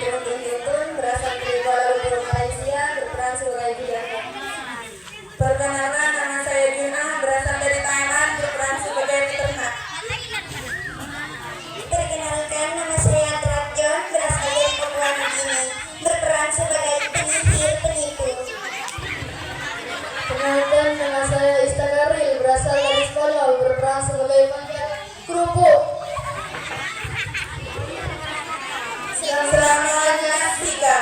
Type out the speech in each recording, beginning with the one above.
Berhimpun berasal dari Kuala Lumpur, Malaysia, berperan sebagai bidangan. Perkenalkan, nama saya Juna, berasal dari Thailand, berperan sebagai peternak. Perkenalkan, nama saya Trak John, berasal dari Papua Nugini, berperan sebagai penyihir penipu. Perkenalkan, nama saya Istakaril, berasal dari Sekolah, berperan sebagai pangkat kerupuk. Selamanya Sika.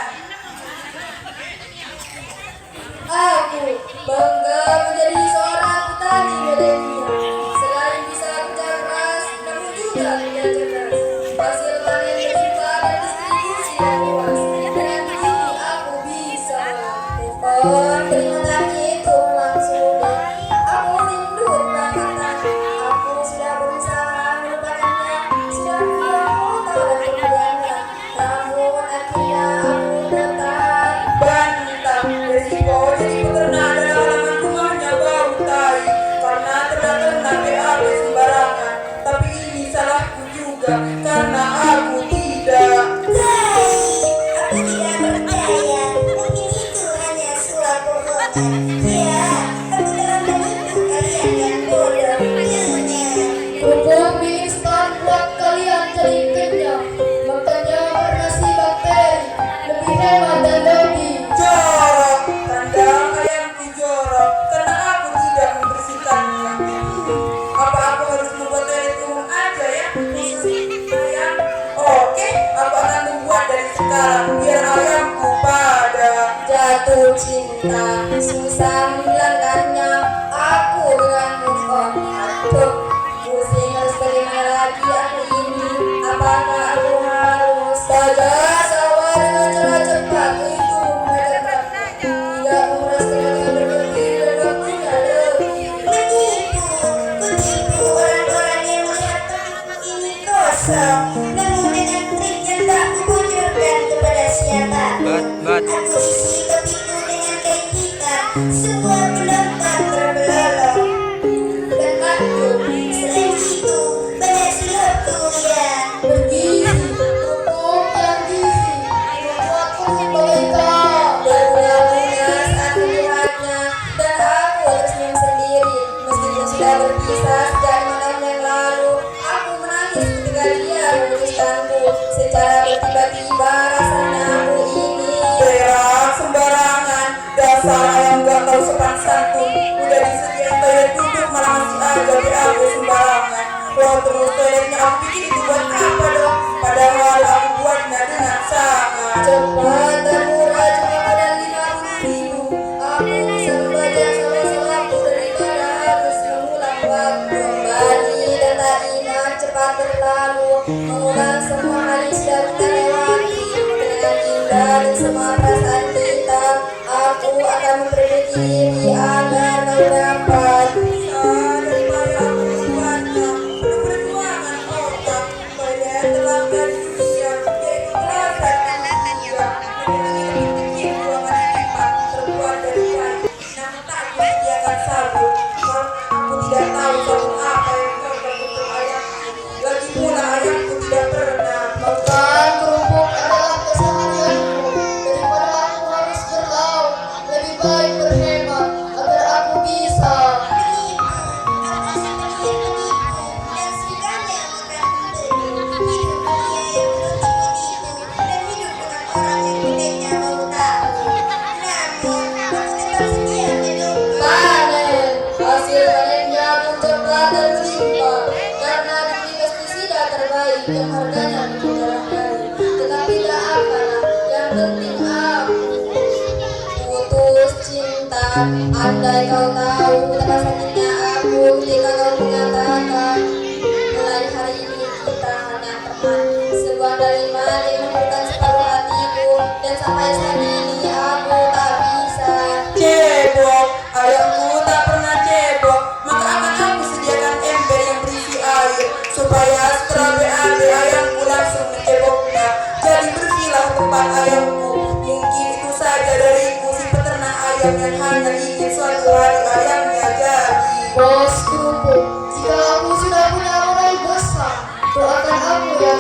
Aku bangga menjadi seorang petani milenial. Selain bisa kerja keras, namun juga kerja cerdas. Hasil panen berlimpah dan distribusi yang luas. Dengan ini aku bisa melakukan terima kasih itu langsung. Aku rindu perangkatan. Aku sudah berusaha melupakannya. Sudah punya kota dan kemudiannya. Namun akhirnya aku tetap bantah resiko jadi peternak dan halaman rumahnya bau tai karena ternak BAB sembarangan. Tapi ini salahku juga karena aku tidak. Aku tidak percaya, mungkin itu hanya suatu bohongan. Ya, aku telah menipu kalian yang bodoh ilmunya. Kerupuk mie instan buat kalian jadi kenyang. Makannya bernasi bakteri, lebih hemat dan lebih jorok. Kandang ayamku jorok karena aku tidak membersihkannya. Apa aku harus membuat toilet umum aja ya? Khusus ayam. Oke, aku akan membuat dari sekarang biar ayamku pada jatuh cinta. Susah menghilangkannya. Aku dengan move on. Aduh, pusing harus bagaimana lagi aku ini? Apakah aku harus saja sabar dengan cara cepat itu menggunakan waktu? Tidak menguras tenaga berlebih dan waktunya lebih. Kutipu orang-orang yang melihat tubuhku ini kosong. Namun dengan trik yang tak kubocorkan kepada siapapun, aku isi kopiku dengan kain hitam. Semua penonton berbelolong. Dan aku Selain itu, banyak silapku yang bergizi, kerupuk yang gizi membuatku sebagai kau. Berbunga-bunga saat melihatnya dan aku tersenyum sendiri. Meskipun sudah berpisah sejak 5 tahun yang lalu, aku menangis ketika dia memutuskanku. Secara bertiba-tiba rasanya aku ini berak sembarangan. Dasar ayam gak tahu sopan santun. Udah disediain toilet duduk malah masih aja BAB sembarangan. Loh terus toiletnya aku bikin itu buat apa dong? Padahal aku buatnya dengan sangat cepat dan murah, cuma pada 50.000. Aku bisa membaca salah-salahku daripada harus mengulang waktu kembali dan tak ingat cepat berlalu. Mengulang semua hari sudah kita lewati dengan indah dan semua perasaan kita. Aku akan memperbaiki diri agar kau dapat bisa daripada aku membuatnya. Penuh perjuangan otak, toilet terlanggar di dunia, yaitu gelasan manusia. Menyenangi lebih tinggi ruangan lipat terbuat dari kayu. Namun tak aku sediakan sabun, karena aku tidak tahu sabun apa yang cocok untuk ayamku. Lagi pula ayamku tidak pernah makan kerupuk adalah keseharianku. Daripada aku harus berlauk, lebih baik berhemat agar aku bisa. Aku si penyihir penipu dan sukanya makan pemburu. Hidup dunia yang penuh tipu-tipu dan hidup dengan orang yang gedenya mau tahu. Namun, aku tetap setia menunggu. Panen, hasil panennya pun cepat dan berlimpah karena diberi pestisida terbaik yang harganya menjual dari. Tetapi tak apalah, yang penting aku putus cinta. Andai kau tahu betapa sakitnya aku ketika kau mengatakan mulai hari ini kita hanya teman. Sebuah kalimat yang memberikan separuh hatiku dan sampai saat ini aku tak bisa cebok. Ayamku tak pernah cebok, maka akan aku sediakan ember yang berisi air supaya setelah BAB ayamku langsung menceboknya. Jadi bersihlah tempat ayamku. Mungkin itu saja dariku, si peternak ayam yang hanya ingin suatu hari ayamnya jadi bos kerupuk. Jika aku sudah punya modal besar, doakan aku ya